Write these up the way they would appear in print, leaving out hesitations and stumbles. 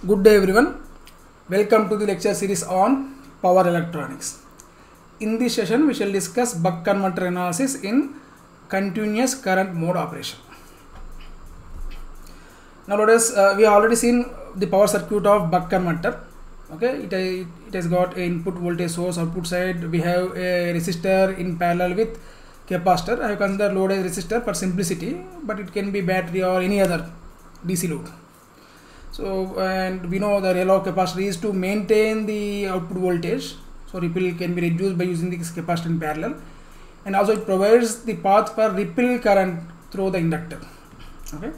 Good day everyone. Welcome to the lecture series on power electronics. In this session we shall discuss buck converter analysis in continuous current mode operation. Now let us we have already seen the power circuit of buck converter. Okay, it has got a input voltage source. Output side we have a resistor in parallel with capacitor. I have considered load as resistor for simplicity, but it can be battery or any other DC load. So, and we know the role of capacitor is to maintain the output voltage. So ripple can be reduced by using this capacitor in parallel, and also it provides the path for ripple current through the inductor. Okay.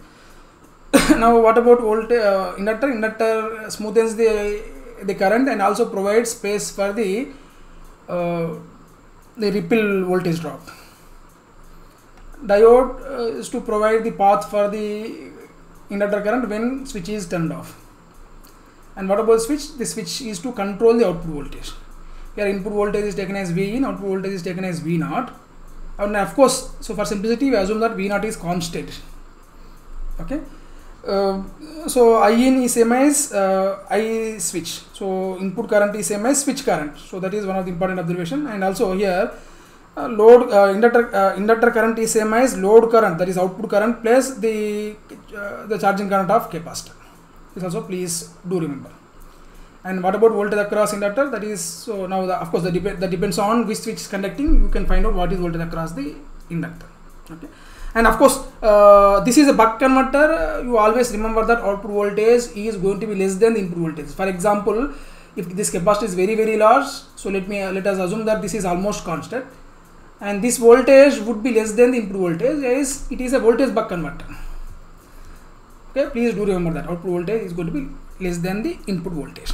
Now what about voltage inductor? Inductor smoothens the current and also provides space for the ripple voltage drop. Diode is to provide the path for the inductor current when switch is turned off. And what about switch? The switch is to control the output voltage. Here input voltage is taken as V in, output voltage is taken as V naught. And of course, so for simplicity we assume that V naught is constant. Okay. So I in is same as I switch. So input current is same as switch current. So that is one of the important observation. And also here load inductor current is same as load current, that is output current plus the charging current of capacitor. This also please do remember. And what about voltage across inductor? That is, so now of course that depends on which switch is conducting. You can find out what is voltage across the inductor. Okay. And of course this is a buck converter. You always remember that output voltage is going to be less than the input voltage. For example, if this capacitor is very large, so let us assume that this is almost constant, and this voltage would be less than the input voltage, as it is a voltage buck converter. Okay, please do remember that output voltage is going to be less than the input voltage.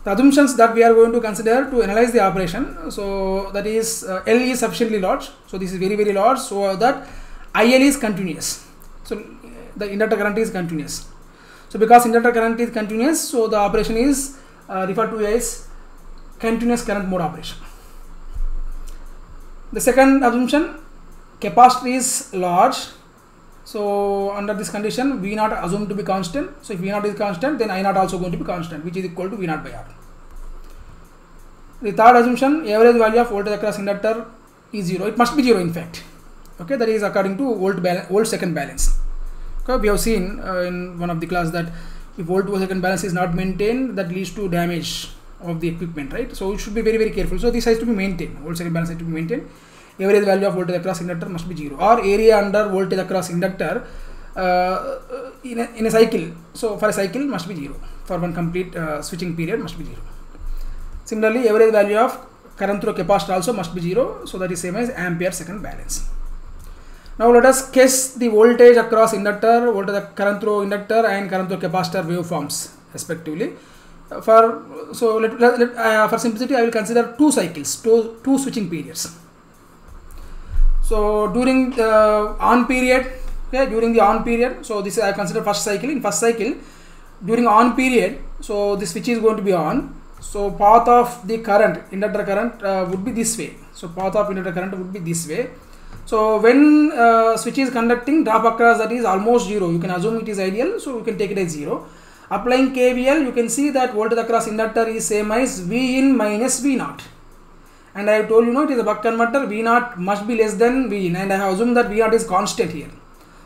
The assumptions that we are going to consider to analyze the operation, so that is L is sufficiently large, so this is very large, so that IL is continuous, so the inductor current is continuous. So because inductor current is continuous, so the operation is referred to as continuous current mode operation. The second assumption, capacitor is large, so under this condition V naught assumed to be constant. So if V naught is constant, then I naught also going to be constant, which is equal to V naught by R. The third assumption, average value of voltage across inductor is 0. It must be 0 in fact. Okay, that is according to volt second balance. Okay, we have seen in one of the class that if volt second balance is not maintained, that leads to damage of the equipment, right? So it should be very careful. So this has to be maintained. Volt second balance has to be maintained. Average value of voltage across inductor must be 0, or area under voltage across inductor in a cycle. So for a cycle must be 0. For one complete switching period must be 0. Similarly, average value of current through capacitor also must be 0. So that is same as ampere second balance. Now let us sketch the voltage across inductor, voltage current through inductor, and current through capacitor waveforms respectively. For simplicity, I will consider two cycles, two switching periods. So during the on period, okay, during the on period, so this I consider first cycle. In first cycle, during on period, so the switch is going to be on. So path of the current, inductor current would be this way. So path of inductor current would be this way. So when switch is conducting, drop across that is almost 0. You can assume it is ideal, so you can take it as 0. Applying KVL, you can see that voltage across inductor is same as V in minus V naught. And I have told you, it is a buck converter, V naught must be less than V in, and I have assumed that V naught is constant here.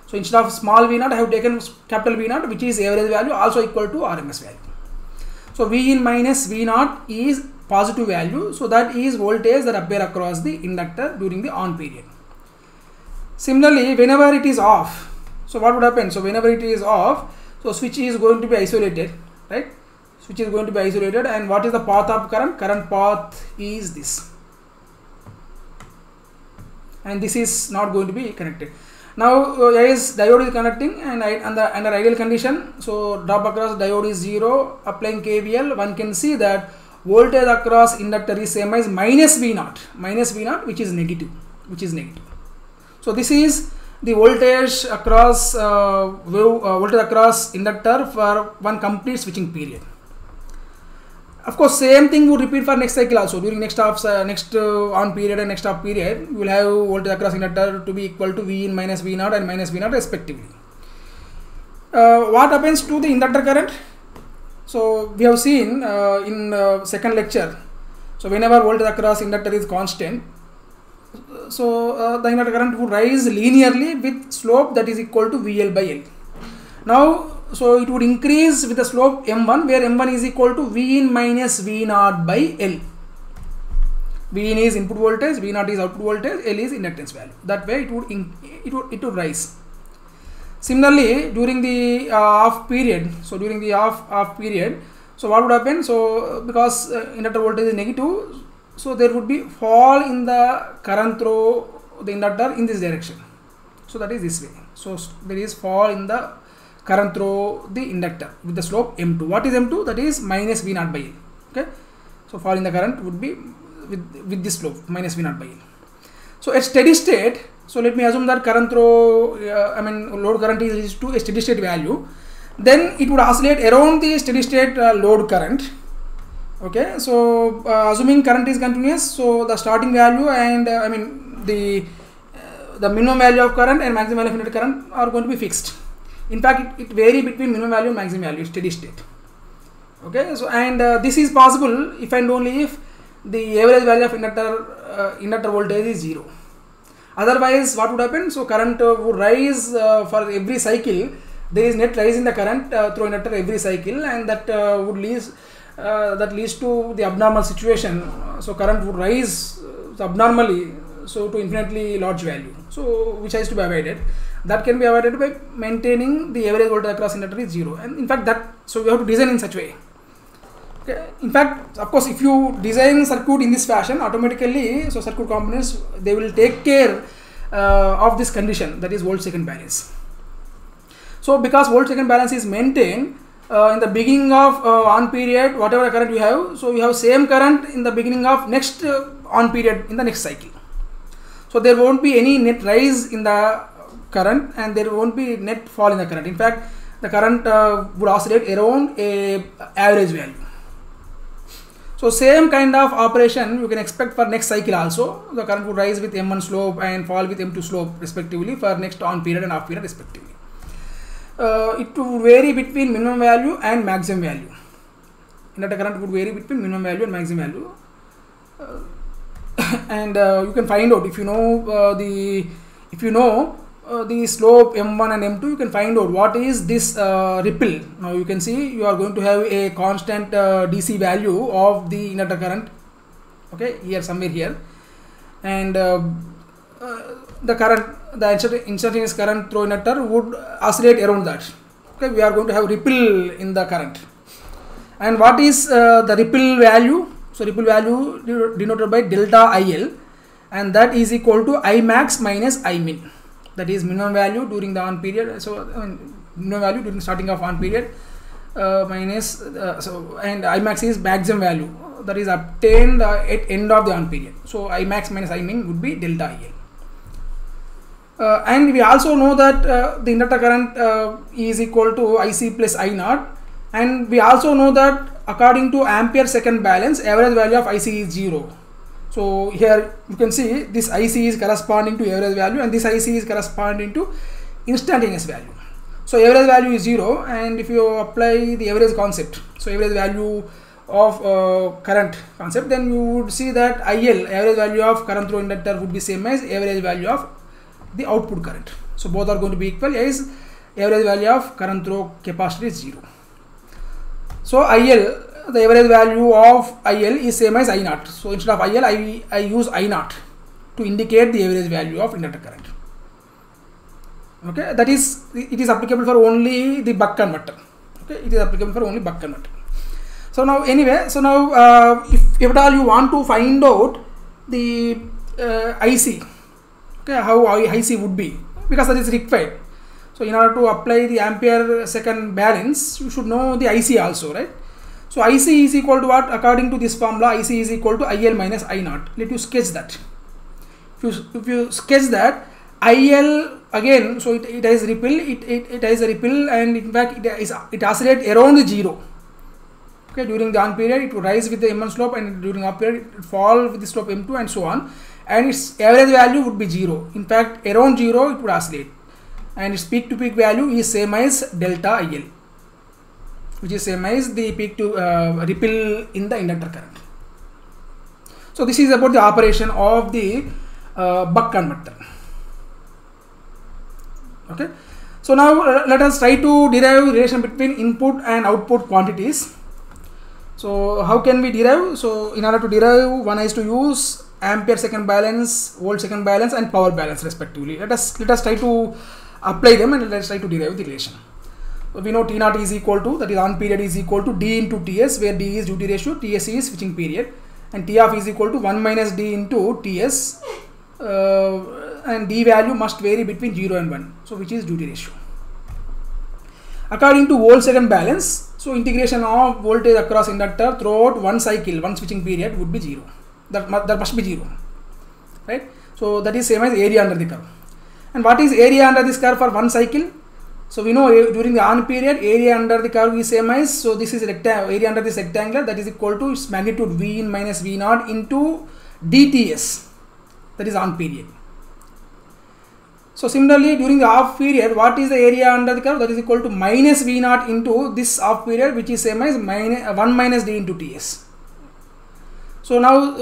So instead of small V naught, I have taken capital V naught, which is average value, also equal to RMS value. So V in minus V naught is positive value, so that is voltage that appear across the inductor during the on period. Similarly, whenever it is off, so what would happen? So whenever it is off, so switch is going to be isolated, right? Switch is going to be isolated, and what is the path of current? Current path is this, and this is not going to be connected. Now as diode is connecting, and under ideal condition, so drop across diode is 0. Applying KVL, one can see that voltage across inductor is same as minus V naught, which is negative. So this is the voltage across voltage across inductor for one complete switching period. Of course, same thing would repeat for next cycle also. During next on period and next off period, you will have voltage across inductor to be equal to V in minus V naught and minus V naught respectively. What happens to the inductor current? So we have seen in second lecture, so whenever voltage across inductor is constant, so the inductor current would rise linearly with slope that is equal to VL by L. Now, so it would increase with the slope M1, where M1 is equal to V in minus V naught by L. V in is input voltage, V naught is output voltage, L is inductance value. That way it would rise. Similarly, during the off period, so during the off period, so what would happen? So because inductor voltage is negative, so there would be fall in the current through the inductor in this direction. So that is this way. So there is fall in the current through the inductor with the slope M2. What is M2? That is minus V naught by L. Okay. So fall in the current would be with this slope minus V naught by L. So at steady state, so let me assume that current through load current is to a steady state value, then it would oscillate around the steady state load current. Okay, so assuming current is continuous, so the starting value and the minimum value of current and maximum value of inductor current are going to be fixed. In fact, it vary between minimum value and maximum value steady state. Okay, so and this is possible if and only if the average value of inductor voltage is 0. Otherwise, what would happen? So current would rise for every cycle. There is net rise in the current through inductor every cycle, and that leads to the abnormal situation. So current would rise abnormally, so to infinitely large value. So which has to be avoided. That can be avoided by maintaining the average voltage across inductor is 0. And in fact, so we have to design in such way. Okay. In fact, of course, if you design circuit in this fashion, automatically, so circuit components, they will take care of this condition, that is volt second balance. So because volt second balance is maintained in the beginning of on period, whatever current you have, so you have same current in the beginning of next on period in the next cycle. So there won't be any net rise in the current and there won't be net fall in the current. In fact, the current would oscillate around a average value. So same kind of operation you can expect for next cycle also. The current would rise with M1 slope and fall with M2 slope respectively for next on period and off period respectively. It would vary between minimum value and maximum value. Inductor current would vary between minimum value and maximum value. And you can find out if you know the slope M1 and M2, you can find out what is this ripple. Now you can see you are going to have a constant DC value of the inductor current, okay, here somewhere here, and the current, the instantaneous current through inductor would oscillate around that. Okay, we are going to have ripple in the current. And what is the ripple value? So ripple value denoted by delta IL, and that is equal to I max minus I min. That is minimum value during the on period. So minimum value during starting of on period minus and I max is maximum value that is obtained at end of the on period. So I max minus I min would be delta IL. And we also know that the inductor current is equal to IC plus I naught, and we also know that according to ampere second balance, average value of IC is 0. So here you can see this IC is corresponding to average value and this IC is corresponding to instantaneous value. So average value is 0, and if you apply the average concept, so average value of current concept, then you would see that IL, average value of current through inductor, would be same as average value of the output current. So both are going to be equal as average value of current through capacitor is 0. So IL, the average value of IL is same as I naught. So instead of IL, I use I naught to indicate the average value of inductor current. Okay, that is, it is applicable for only the buck converter. Okay, it is applicable for only buck converter. So now anyway, so now if at all you want to find out the IC, okay, how IC would be, because that is required. So in order to apply the ampere second balance, you should know the IC also, right? So IC is equal to what? According to this formula, IC is equal to IL minus I naught. Let you sketch that. If you sketch that, IL again, so it has ripple, it has a ripple, and in fact it oscillates around 0. Okay, during the on period it will rise with the M1 slope, and during off period it fall with the slope M2 and so on, and its average value would be 0. In fact, around 0 it would oscillate, and its peak to peak value is same as delta IL. which is same as the peak to ripple in the inductor current. So this is about the operation of the buck converter. Okay. So now let us try to derive relation between input and output quantities. So how can we derive? So in order to derive, one is to use ampere second balance, volt second balance, and power balance respectively. Let us try to apply them and let us try to derive the relation. So we know T naught is equal to, that is on period, is equal to D into Ts, where D is duty ratio, Ts is switching period, and T off is equal to 1 minus D into Ts, and D value must vary between 0 and 1, so which is duty ratio. According to volt second balance, so integration of voltage across inductor throughout one cycle, one switching period would be 0. That must be 0, right? So that is same as area under the curve. And what is area under this curve for one cycle? So we know during the on period, area under the curve is same as, so this is area under this rectangular, that is equal to its magnitude V in minus V naught into dTs, that is on period. So similarly, during the off period, what is the area under the curve? That is equal to minus V naught into this off period, which is same as 1 minus D into Ts. So now,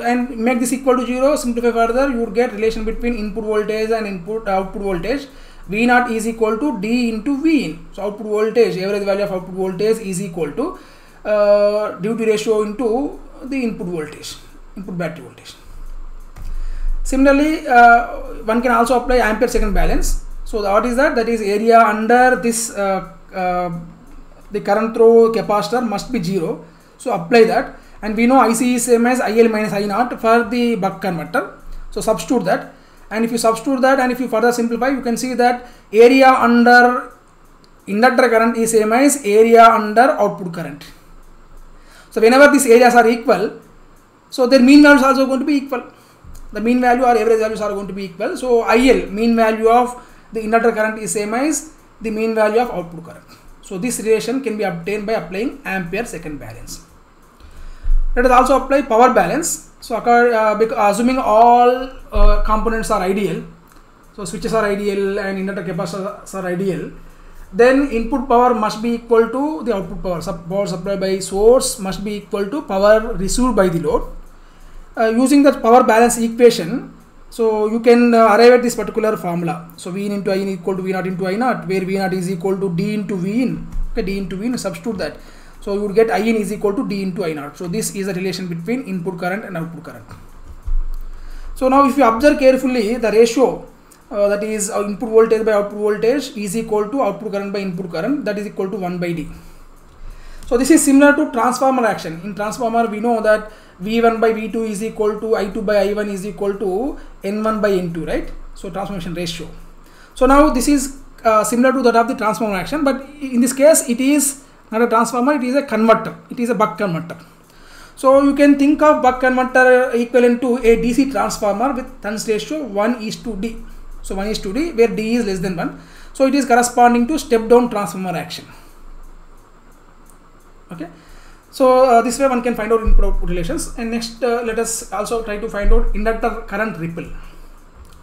and make this equal to 0, simplify further, you would get relation between input voltage and output voltage. V naught is equal to D into V in. So output voltage, average value of output voltage is equal to duty ratio into the input voltage, input battery voltage. Similarly, one can also apply ampere second balance. So what is that? That is area under this the current through capacitor must be 0. So apply that, and we know IC is same as IL minus I naught for the buck converter. So substitute that, and if you substitute that and if you further simplify, you can see that area under inductor current is same as area under output current. So whenever these areas are equal, so their mean values are also going to be equal. The mean value or average values are going to be equal. So IL, mean value of the inductor current, is same as the mean value of output current. So this relation can be obtained by applying ampere second balance. Let us also apply power balance. So assuming all components are ideal, so switches are ideal and inductor capacitors are ideal, then input power must be equal to the output power. Power supplied by source must be equal to power received by the load. Using the power balance equation, so you can arrive at this particular formula. So V in into I in equal to V naught into I naught, where V naught is equal to D into V in. Okay, D into V in, substitute that. So you would get I in is equal to D into I naught. So this is a relation between input current and output current. So now if you observe carefully, the ratio that is input voltage by output voltage is equal to output current by input current, that is equal to 1 by D. So this is similar to transformer action. In transformer, we know that V1 by V2 is equal to I2 by I1 is equal to N1 by N2, right? So transformation ratio. So now this is similar to that of the transformer action, but in this case it is not a transformer, it is a converter, it is a buck converter. So you can think of buck converter equivalent to a DC transformer with turns ratio 1:D. So 1:D, where D is less than 1. So it is corresponding to step down transformer action. Okay. So this way one can find out input relations. And next let us also try to find out inductor current ripple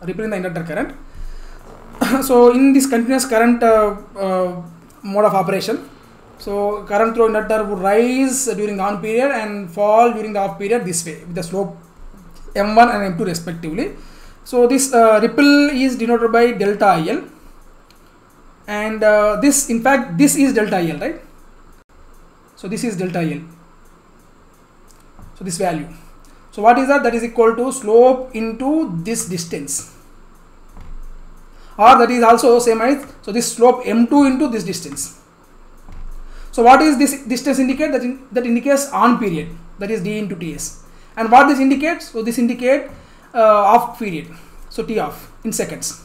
in the inductor current. So in this continuous current mode of operation, so current through inductor would rise during the on period and fall during the off period this way with the slope M1 and M2 respectively. So this ripple is denoted by delta IL, and this, in fact, this is delta IL, right? So this is delta IL. So this value. So what is that? That is equal to slope into this distance, or that is also same as, so this slope M2 into this distance. So what is this distance indicate? That indicates on period, that is D into Ts. And what this indicates? So this indicate off period, so T off in seconds.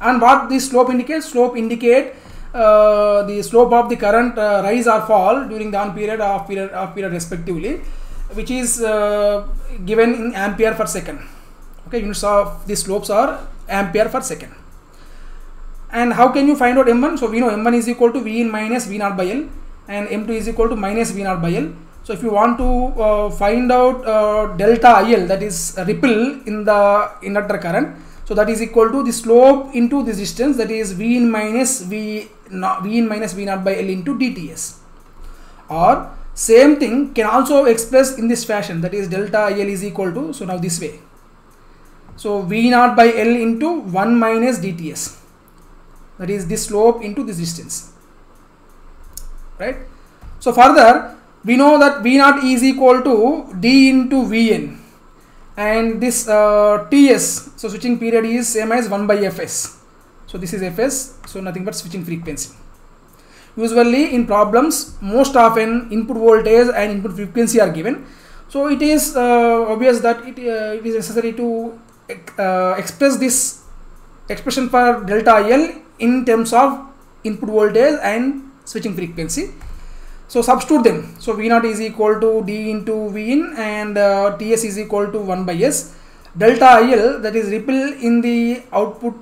And what this slope indicates? Slope indicate the slope of the current rise or fall during the on period, off period respectively, which is given in ampere per second. Okay, units of the slopes are ampere per second. And how can you find out M1? So we know M1 is equal to V in minus V naught by L, and M2 is equal to minus V naught by L. So if you want to find out delta IL, that is a ripple in the inductor current, so that is equal to the slope into this distance, that is V in minus V naught by L into dTs. or same thing can also express in this fashion, that is delta IL is equal to, so now this way, so V naught by L into 1 minus dTs, that is this slope into this distance, right? So further we know that V naught is equal to D into Vn, and this Ts, so switching period is same as 1 by Fs, so this is Fs, so nothing but switching frequency. Usually in problems, most often input voltage and input frequency are given, so it is obvious that it is necessary to express this expression for delta IL in terms of input voltage and switching frequency. So substitute them. So V naught is equal to D into Vin, and Ts is equal to 1 by S. Delta IL, that is ripple in the output,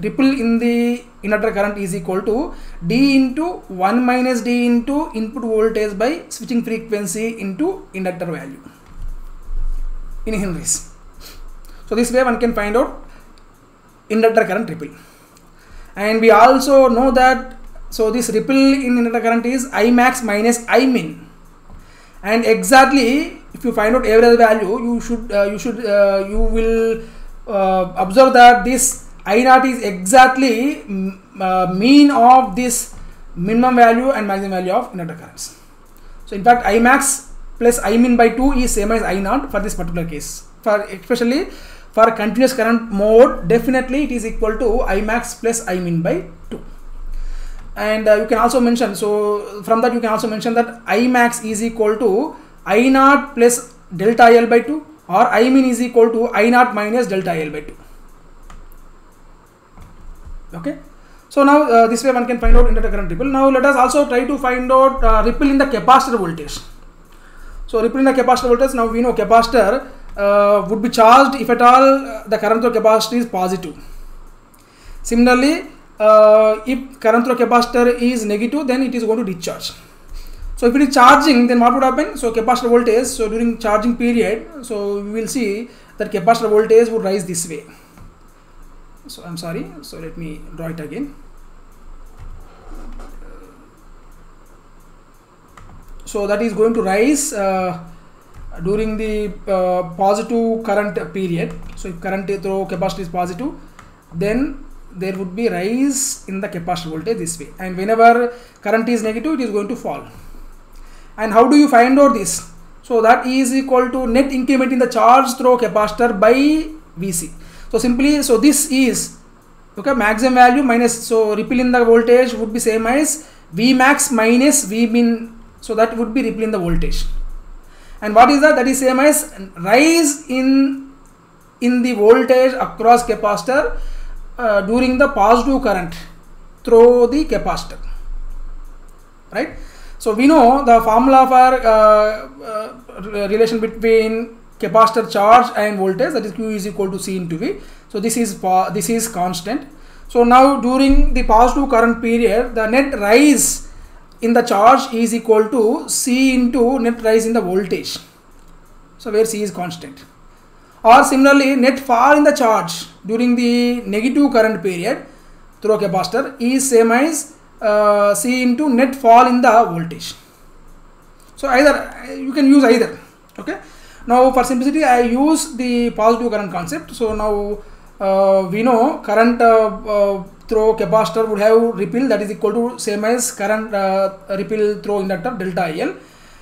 ripple in the inductor current, is equal to D into 1 minus D into input voltage by switching frequency into inductor value in Henrys. So this way one can find out inductor current ripple. And we also know that, so this ripple in inductor current is I max minus I min, and exactly if you find out average value, you will observe that this I naught is exactly mean of this minimum value and maximum value of inductor currents. So in fact I max plus I min by 2 is same as I naught for this particular case. For especially for continuous current mode, definitely it is equal to I max plus I min by 2. And you can also mention, so from that you can also mention that I max is equal to I naught plus delta IL by 2, or I min is equal to I naught minus delta IL by 2. Okay. So now this way one can find out inductor current ripple. Now let us also try to find out ripple in the capacitor voltage. So ripple in the capacitor voltage, now we know capacitor would be charged if at all the current through capacitor is positive. Similarly, if current through capacitor is negative, then it is going to discharge. So if it is charging, then what would happen? So capacitor voltage, so during charging period, so we will see that capacitor voltage would rise this way. So I'm sorry, so let me draw it again. So that is going to rise during the positive current period. So if current through capacitor is positive, then there would be rise in the capacitor voltage this way, and whenever current is negative, it is going to fall. And how do you find out this? So that is equal to net increment in the charge through capacitor by Vc. So simply, so this is okay, maximum value minus, so ripple in the voltage would be same as V max minus V min, so that would be ripple in the voltage. And what is that? That is same as rise in the voltage across capacitor during the positive current through the capacitor, right? So we know the formula for relation between capacitor charge and voltage, that is Q is equal to C into V. So this is constant. So now during the positive current period, the net rise in the charge is equal to C into net rise in the voltage, so where C is constant. Or similarly, net fall in the charge during the negative current period through a capacitor is same as C into net fall in the voltage. So either you can use either. Okay. Now for simplicity, I use the positive current concept. So now we know current through capacitor would have ripple that is equal to same as current ripple through inductor delta IL.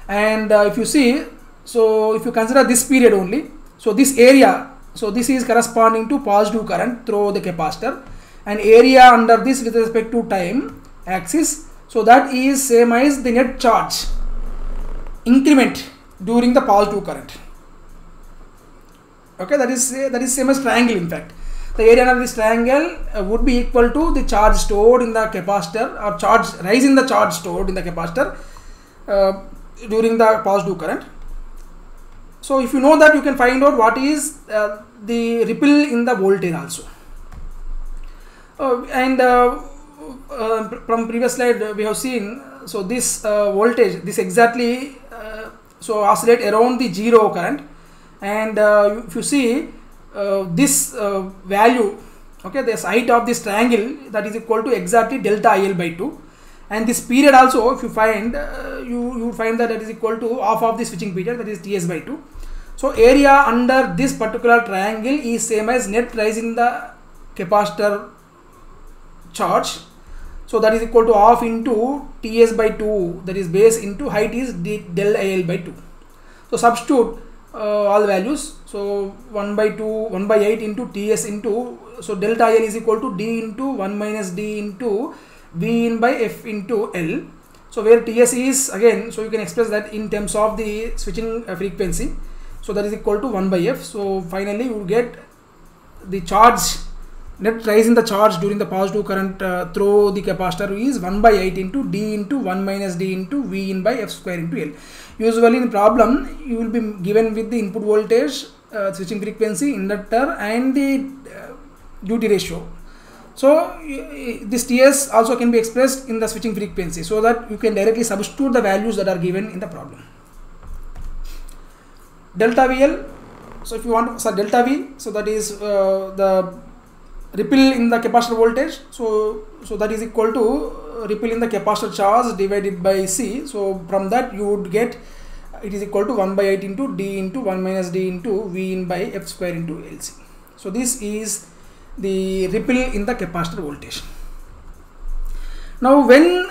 And if you see, so if you consider this period only, so this area, so this is corresponding to positive current through the capacitor, and area under this with respect to time axis, so that is same as the net charge increment during the positive current. Okay, that is same as triangle. In fact, the area under this triangle would be equal to the charge stored in the capacitor, or charge rise in the charge stored in the capacitor during the positive current. So if you know that, you can find out what is the ripple in the voltage also. From previous slide we have seen, so this voltage, this exactly so oscillate around the zero current, and if you see this value, okay, this height of this triangle, that is equal to exactly delta IL by 2, and this period also, if you find, you find that is equal to half of the switching period, that is Ts by 2. So area under this particular triangle is same as net rise in the capacitor charge. So that is equal to half into Ts by 2, that is base, into height is del IL by 2. So substitute all the values. So 1 by 8 into Ts into, so delta IL is equal to D into 1 minus D into V in by F into L. So where Ts is again, so you can express that in terms of the switching frequency. So that is equal to 1 by F. So finally you get the charge, net rise in the charge during the positive current through the capacitor is 1 by 8 into D into 1 minus D into V in by F square into L. Usually in the problem you will be given with the input voltage, switching frequency, inductor and the duty ratio. So this Ts also can be expressed in the switching frequency, so that you can directly substitute the values that are given in the problem. Delta VL, so if you want delta V, so that is the ripple in the capacitor voltage, so that is equal to ripple in the capacitor charge divided by C. So from that you would get it is equal to 1 by 8 into D into 1 minus D into V in by F square into LC. So this is the ripple in the capacitor voltage. Now when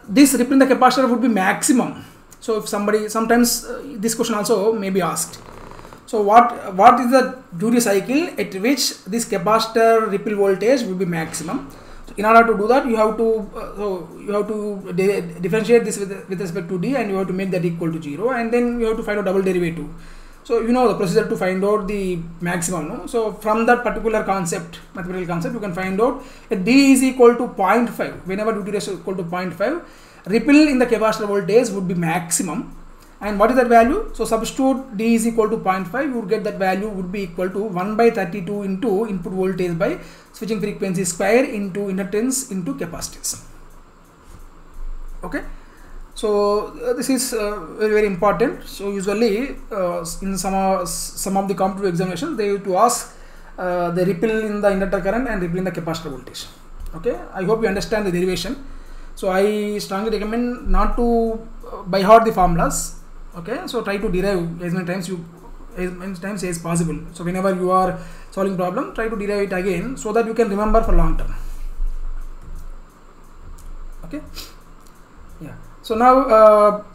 this ripple in the capacitor would be maximum, so if somebody, sometimes this question also may be asked. So what is the duty cycle at which this capacitor ripple voltage will be maximum? So in order to do that, you have to differentiate this with respect to D, and you have to make that equal to 0, and then you have to find out double derivative. So you know the procedure to find out the maximum, no? So from that particular concept, mathematical concept, you can find out that D is equal to 0.5. Whenever duty ratio is equal to 0.5, ripple in the capacitor voltage would be maximum. And what is that value? So substitute D is equal to 0.5, you would get that value would be equal to 1 by 32 into input voltage by switching frequency square into inductance into capacitance. Okay. So this is very, very important. So usually in some of the competitive examinations, they have to ask the ripple in the inductor current and ripple in the capacitor voltage. Okay. I hope you understand the derivation. So I strongly recommend not to by heart the formulas. Okay, so try to derive as many times as possible. So whenever you are solving problem, try to derive it again so that you can remember for long term. Okay, yeah. So now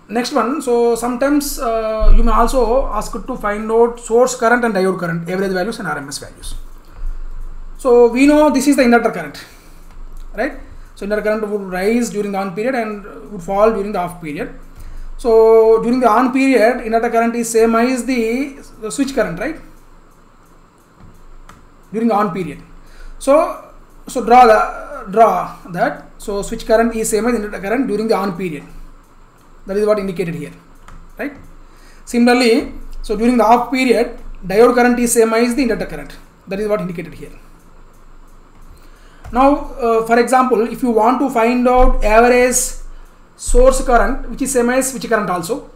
next one. So sometimes you may also ask to find out source current and diode current, average values and RMS values. So we know this is the inductor current, right? So inductor current would rise during the on period and would fall during the off period. So during the on period, inductor current is same as the switch current, right? During the on period. So draw that. So switch current is same as inductor current during the on period. That is what indicated here, right? Similarly, so during the off period, diode current is same as the inductor current. That is what indicated here. Now, for example, if you want to find out average source current, which is same as switch current also,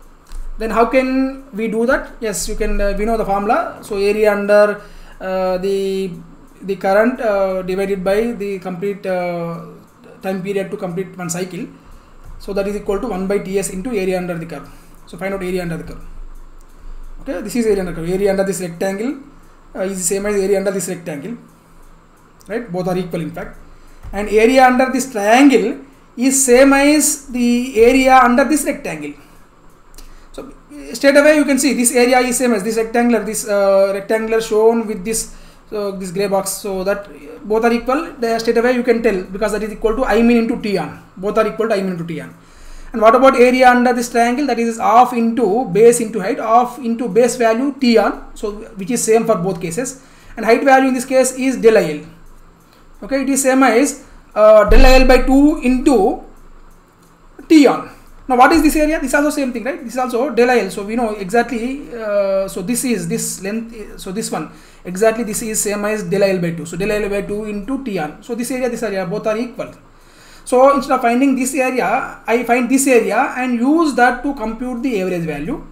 then how can we do that? Yes, you can. We know the formula. So area under the current divided by the complete time period to complete one cycle. So that is equal to 1 by Ts into area under the curve. So find out area under the curve. Okay, this is area under curve. Area under this rectangle is the same as area under this rectangle. Right, both are equal in fact, and area under this triangle is same as the area under this rectangle. So straight away you can see this area is same as this rectangular shown with this this gray box. So that both are equal. Straight away you can tell, because that is equal to I min into T on. Both are equal to I min into T on. And what about area under this triangle? That is half into base into height, half into base value T on. So which is same for both cases, and height value in this case is del IL. Okay, it is same as del IL by 2 into T on. Now what is this area? This is also same thing, right? This is also del IL. So we know exactly, so this is this length, so this one exactly this is same as del IL by 2. So del IL by 2 into T on. So this area, both are equal. So instead of finding this area, I find this area and use that to compute the average value.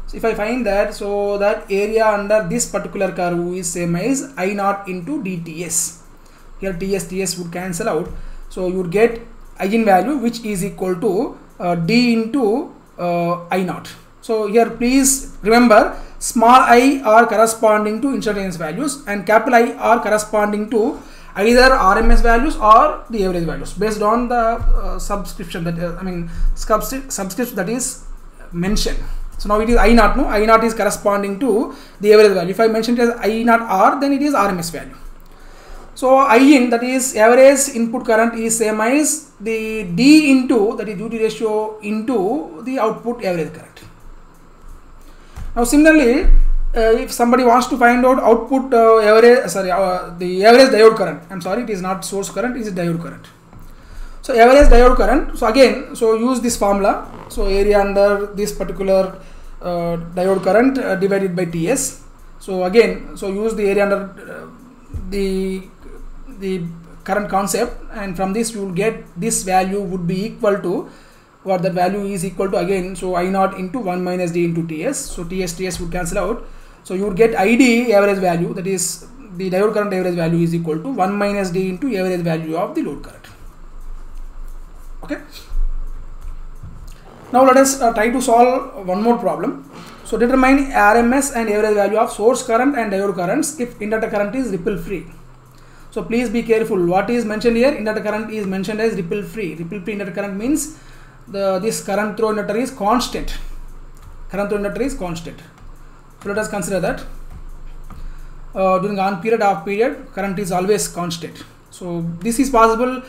So if I find that, so that area under this particular curve is same as I naught into dTs. Here TS would cancel out, so you would get eigenvalue which is equal to D into I naught. So here please remember, small I are corresponding to instantaneous values and capital I are corresponding to either RMS values or the average values based on the subscription that subscript that is mentioned. So now it is I naught. No, I naught is corresponding to the average value. If I mention it as I naught R, then it is RMS value. So I in, that is average input current, is same as the D into, that is duty ratio, into the output average current. Now similarly, if somebody wants to find out output the average diode current, I'm sorry, it is not source current, it is diode current. So average diode current, so again, so use this formula. So area under this particular diode current divided by TS. So again, so use the area under the current concept, and from this you will get this value would be equal to what that value is equal to, again, so I naught into 1 minus D into TS. So TS would cancel out. So you would get ID average value, that is the diode current average value, is equal to 1 minus D into average value of the load current. Okay. Now let us try to solve one more problem. So determine RMS and average value of source current and diode currents if inductor current is ripple free. So please be careful. What is mentioned here? Inductor current is mentioned as ripple free. Ripple free inductor current means this current through inductor is constant. Current through inductor is constant. So let us consider that during on period, off period, current is always constant. So this is possible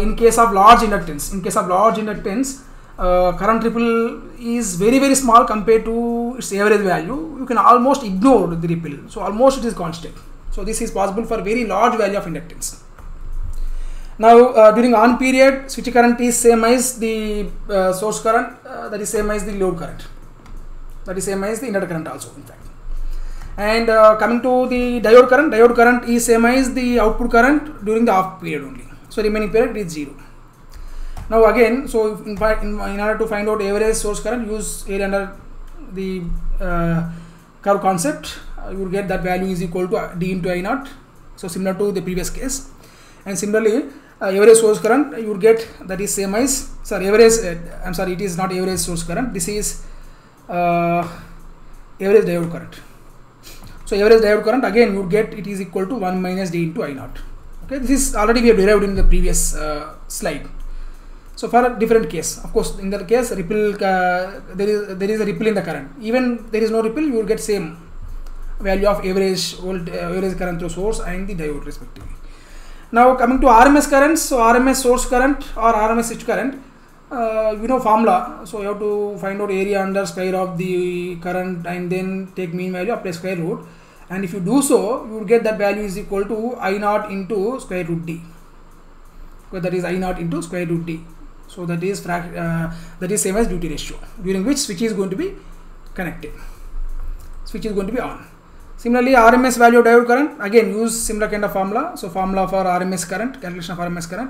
in case of large inductance. In case of large inductance, current ripple is very, very small compared to its average value. You can almost ignore the ripple. So almost it is constant. So this is possible for very large value of inductance. Now during on period, switch current is same as the source current, that is same as the load current, that is same as the inductor current also, in fact. And coming to the diode current is same as the output current during the off period only. So remaining period is 0. Now again, so in fact, in order to find out average source current, use area under the curve concept. You will get that value is equal to D into I naught. So similar to the previous case. And similarly, average source current you would get, that is same as, average, I'm sorry, it is not average source current, this is average diode current. So average diode current, again you would get it is equal to 1 minus D into I naught. Okay, this is already we have derived in the previous slide. So for a different case, of course, in that case ripple, there is a ripple in the current. Even there is no ripple, you will get same value of average current through source and the diode respectively. Now coming to RMS currents, so RMS source current or RMS switch current, you know formula. So you have to find out area under square of the current and then take mean value, apply square root, and if you do so, you will get that value is equal to I naught into square root D. So that is I naught into square root D. So that is same as duty ratio, during which switch is going to be connected, switch is going to be on. Similarly, RMS value of diode current, again use similar kind of formula. So formula for RMS current, calculation of RMS current,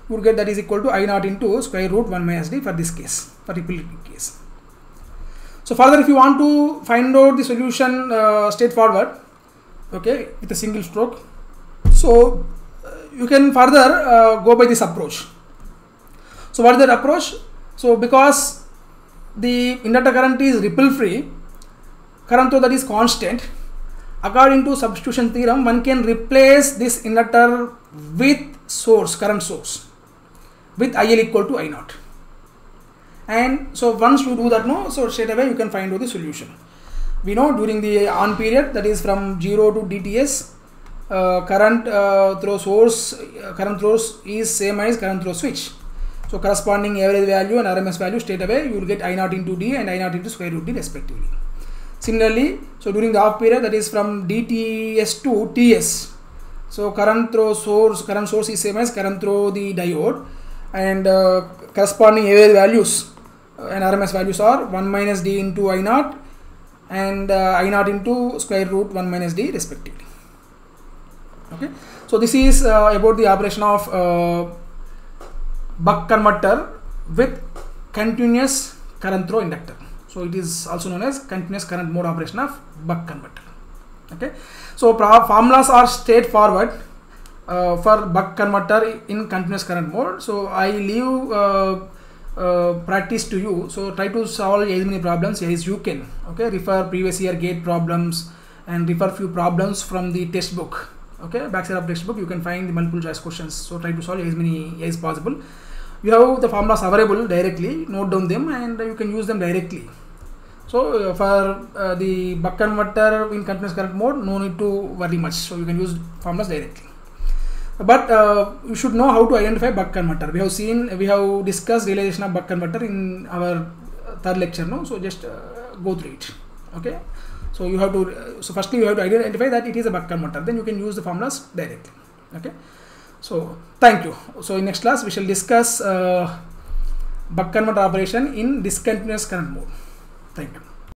you would get that is equal to I naught into square root 1 minus D for this case, for ripple case. So further, if you want to find out the solution straightforward, okay, with a single stroke, so you can further go by this approach. So what is that approach? So because the inductor current is ripple free, current through that is constant, according to substitution theorem, one can replace this inductor with source, current source, with IL equal to I naught. And so once you do that, so straight away you can find out the solution. We know during the on period, that is from 0 to DTS, current through source, current through is same as current through switch. So corresponding average value and RMS value, straight away you will get I naught into D and I naught into square root D respectively. Similarly, so during the off period, that is from DTS to TS, so current through source, current source is same as current through the diode, and corresponding average values and RMS values are 1 minus D into I naught and I naught into square root 1 minus D respectively. Okay, so this is about the operation of buck converter with continuous current through inductor. So it is also known as continuous current mode operation of buck converter. Okay, so formulas are straightforward for buck converter in continuous current mode. So I leave practice to you. So try to solve as many problems as you can. Okay, refer previous year GATE problems and refer few problems from the textbook. Okay, backside of textbook you can find the multiple choice questions. So try to solve as many as possible. You have the formulas available directly, note down them and you can use them directly. So for the buck converter in continuous current mode, no need to worry much. So you can use formulas directly. But you should know how to identify buck converter. We have discussed realization of buck converter in our third lecture. No, so just go through it. Okay. So you have to. So firstly you have to identify that it is a buck converter. Then you can use the formulas directly. Okay. So thank you. So in next class we shall discuss buck converter operation in discontinuous current mode. Thank you.